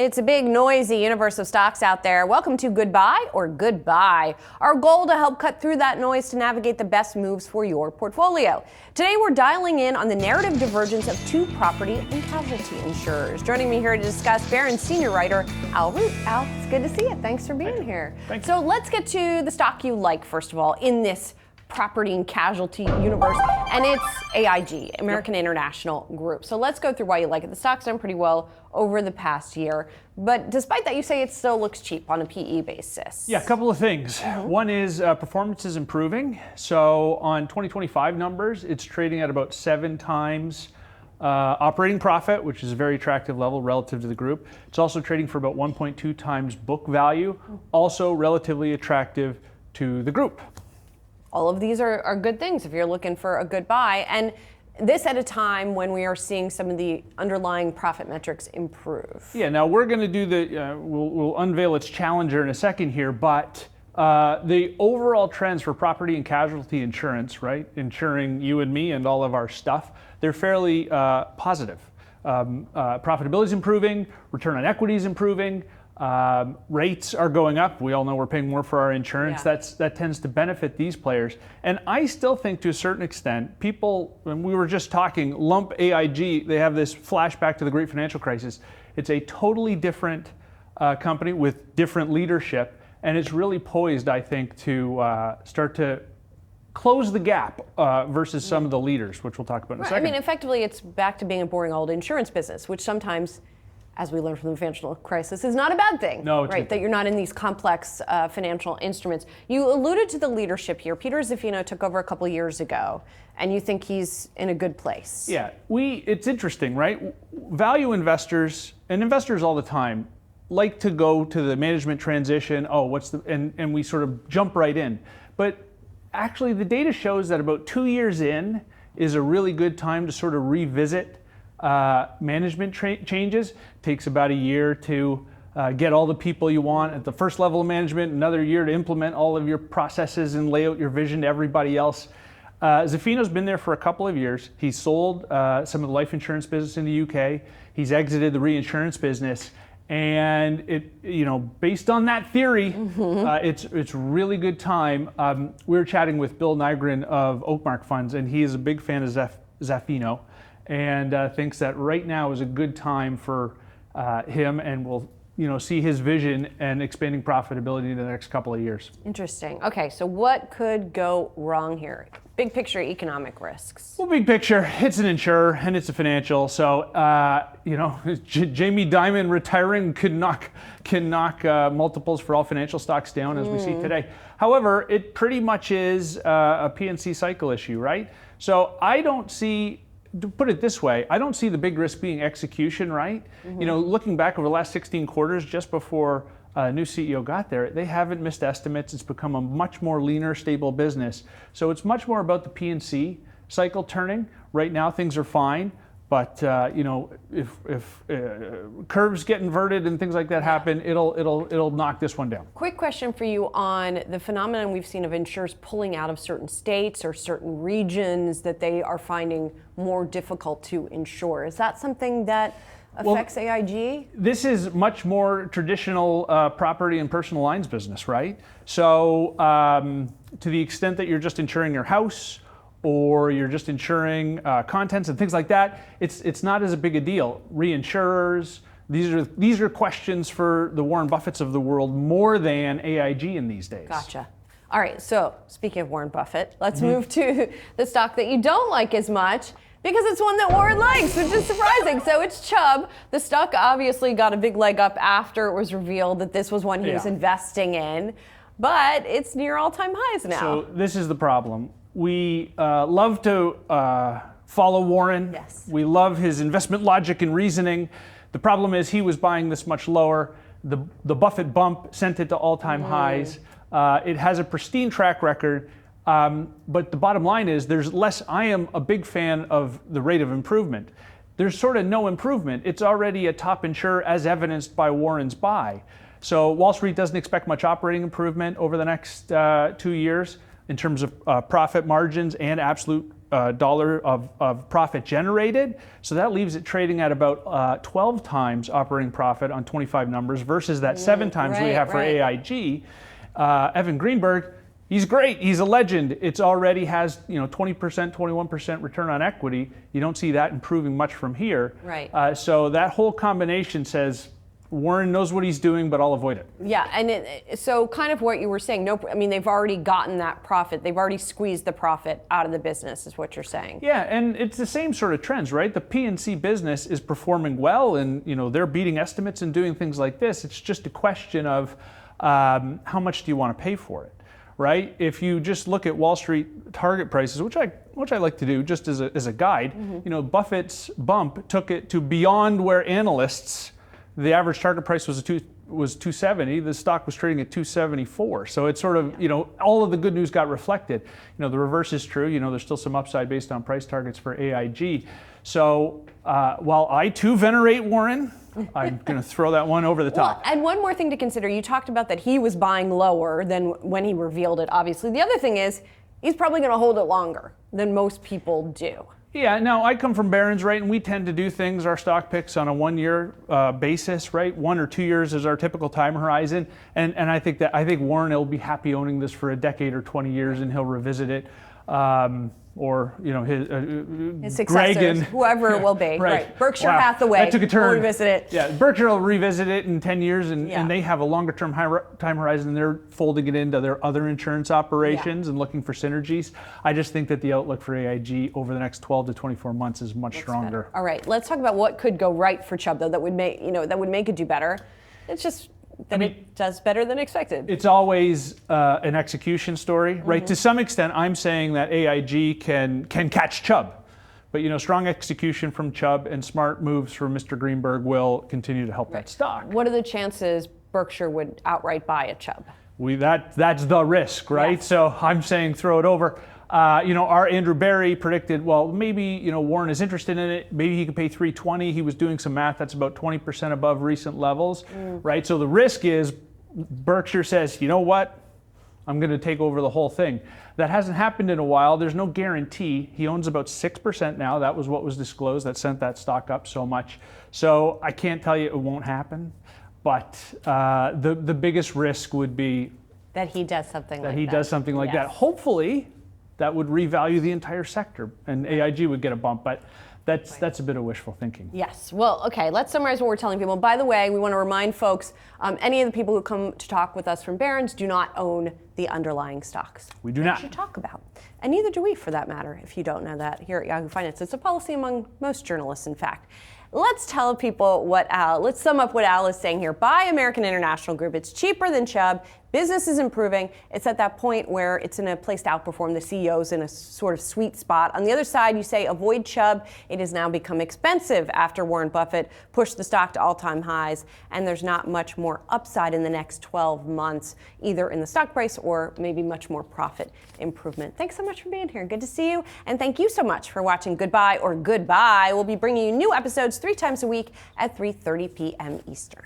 It's a big, noisy universe of stocks out there. Welcome to Goodbye or Goodbye. Our goal to help cut through that noise to navigate the best moves for your portfolio. Today, we're dialing in on the narrative divergence of two property and casualty insurers. Joining me here to discuss, Barron senior writer Al Root. Al, it's good to see you. Thanks for being here. Thank you. So let's get to the stock you like, first of all, in this property and casualty universe, and it's AIG, American International Group. So let's go through why you like it. The stock's done pretty well over the past year, but despite that, you say it still looks cheap on a PE basis. Yeah, a couple of things. One is performance is improving. So on 2025 numbers, it's trading at about 7 times operating profit, which is a very attractive level relative to the group. It's also trading for about 1.2 times book value, also relatively attractive to the group. All of these are good things if you're looking for a good buy. And this at a time when we are seeing some of the underlying profit metrics improve. Yeah, now we're going to do we'll unveil its challenger in a second here, but the overall trends for property and casualty insurance, right, insuring you and me and all of our stuff, they're fairly positive. Profitability is improving, return on equity is improving. Rates are going up. We all know we're paying more for our insurance. Yeah. That tends to benefit these players. And I still think to a certain extent, people, when we were just talking, lump AIG, they have this flashback to the great financial crisis. It's a totally different company with different leadership. And it's really poised, I think, to start to close the gap versus some of the leaders, which we'll talk about in a second. I mean, effectively, it's back to being a boring old insurance business, which sometimes, as we learned from the financial crisis, is not a bad thing. No, right? That you're not in these complex financial instruments. You alluded to the leadership here. Peter Zaffino took over a couple of years ago, and you think he's in a good place. Yeah, it's interesting, right? Value investors and investors all the time like to go to the management transition. And we sort of jump right in. But actually, the data shows that about 2 years in is a really good time to sort of revisit management changes. Takes about a year to get all the people you want at the first level of management, another year to implement all of your processes and lay out your vision to everybody else. Zaffino's been there for a couple of years. He's sold some of the life insurance business in the UK. He's exited the reinsurance business. And based on that theory, it's really good time. We were chatting with Bill Nygren of Oakmark Funds, and he is a big fan of Zaffino, and thinks that right now is a good time for him, and we'll see his vision and expanding profitability in the next couple of years. Interesting. Okay, so what could go wrong here? Big picture economic risks. Well, big picture, it's an insurer and it's a financial. So, Jamie Dimon retiring can knock multiples for all financial stocks down as we see today. However, it pretty much is a P&C cycle issue, right? So I don't see, to put it this way, I don't see the big risk being execution, right? Looking back over the last 16 quarters, just before a new CEO got there, they haven't missed estimates. It's become a much more leaner, stable business. So it's much more about the P&C cycle turning. Right now, things are fine, but if curves get inverted and things like that happen, it'll knock this one down. Quick question for you on the phenomenon we've seen of insurers pulling out of certain states or certain regions that they are finding more difficult to insure. Is that something that affects AIG? This is much more traditional property and personal lines business, right? So to the extent that you're just insuring your house or you're just insuring contents and things like that, it's not as big a deal. Reinsurers, these are questions for the Warren Buffetts of the world more than AIG in these days. Gotcha. All right, so speaking of Warren Buffett, let's move to the stock that you don't like as much, because it's one that Warren likes, which is surprising. So it's Chubb. The stock obviously got a big leg up after it was revealed that this was one he was investing in, but it's near all-time highs now. So this is the problem. We love to follow Warren. Yes. We love his investment logic and reasoning. The problem is he was buying this much lower. The Buffett bump sent it to all-time highs. It has a pristine track record. But the bottom line is I am a big fan of the rate of improvement. There's sort of no improvement. It's already a top insurer as evidenced by Warren's buy. So Wall Street doesn't expect much operating improvement over the next 2 years. in terms of profit margins and absolute dollar of profit generated. So that leaves it trading at about 12 times operating profit on 25 numbers versus that 7 times we have for AIG. Evan Greenberg, he's great. He's a legend. It's already has 20%, 21% return on equity. You don't see that improving much from here. Right. So that whole combination says Warren knows what he's doing, but I'll avoid it. Yeah, and so kind of what you were saying. I mean, they've already gotten that profit. They've already squeezed the profit out of the business, is what you're saying. Yeah, and it's the same sort of trends, right? The P&C business is performing well, and they're beating estimates and doing things like this. It's just a question of how much do you want to pay for it, right? If you just look at Wall Street target prices, which I like to do just as a guide, Buffett's bump took it to beyond where analysts. The average target price was 270. The stock was trading at 274. So it's sort of, all of the good news got reflected. The reverse is true. There's still some upside based on price targets for AIG. So while I too venerate Warren, I'm going to throw that one over the top. Well, and one more thing to consider. You talked about that he was buying lower than when he revealed it, obviously. The other thing is he's probably going to hold it longer than most people do. Yeah, no, I come from Barron's, right, and we tend to do things, our stock picks, on a 1-year basis, right? 1 or 2 years is our typical time horizon, and I think Warren will be happy owning this for a decade or 20 years, and he'll revisit it, or his successors, Greg and whoever it will be, right? Berkshire Wow, Hathaway. That took a turn. Will revisit it. Yeah, Berkshire will revisit it in 10 years, and they have a longer term time horizon. And they're folding it into their other insurance operations and looking for synergies. I just think that the outlook for AIG over the next 12 to 24 months is much stronger. Better. All right, let's talk about what could go right for Chubb, though, that would make it do better. It's just that it does better than expected. It's always an execution story, right? To some extent, I'm saying that AIG can catch Chubb. But strong execution from Chubb and smart moves from Mr. Greenberg will continue to help that stock. What are the chances Berkshire would outright buy a Chubb? That's the risk, right? Yes. So I'm saying throw it over. Our Andrew Barry predicted, well, maybe Warren is interested in it. Maybe he could pay $320. He was doing some math. That's about 20% above recent levels, right? So the risk is Berkshire says, you know what? I'm going to take over the whole thing. That hasn't happened in a while. There's no guarantee. He owns about 6% now. That was what was disclosed. That sent that stock up so much. So I can't tell you it won't happen. But the biggest risk would be that he does something like that. That he does something like that. Hopefully, that would revalue the entire sector, and AIG would get a bump. But that's a bit of wishful thinking. Yes. Well, okay, let's summarize what we're telling people. By the way, we want to remind folks, any of the people who come to talk with us from Barron's do not own the underlying stocks. We do not. That you talk about. And neither do we, for that matter, if you don't know that, here at Yahoo Finance. It's a policy among most journalists, in fact. Let's tell people let's sum up what Al is saying here. Buy American International Group. It's cheaper than Chubb. Business is improving. It's at that point where it's in a place to outperform. The CEO's in a sort of sweet spot. On the other side, you say avoid Chubb. It has now become expensive after Warren Buffett pushed the stock to all-time highs, and there's not much more upside in the next 12 months, either in the stock price or maybe much more profit improvement. Thanks so much for being here. Good to see you, and thank you so much for watching Goodbye or Goodbye. We'll be bringing you new episodes 3 times a week at 3:30 p.m. Eastern.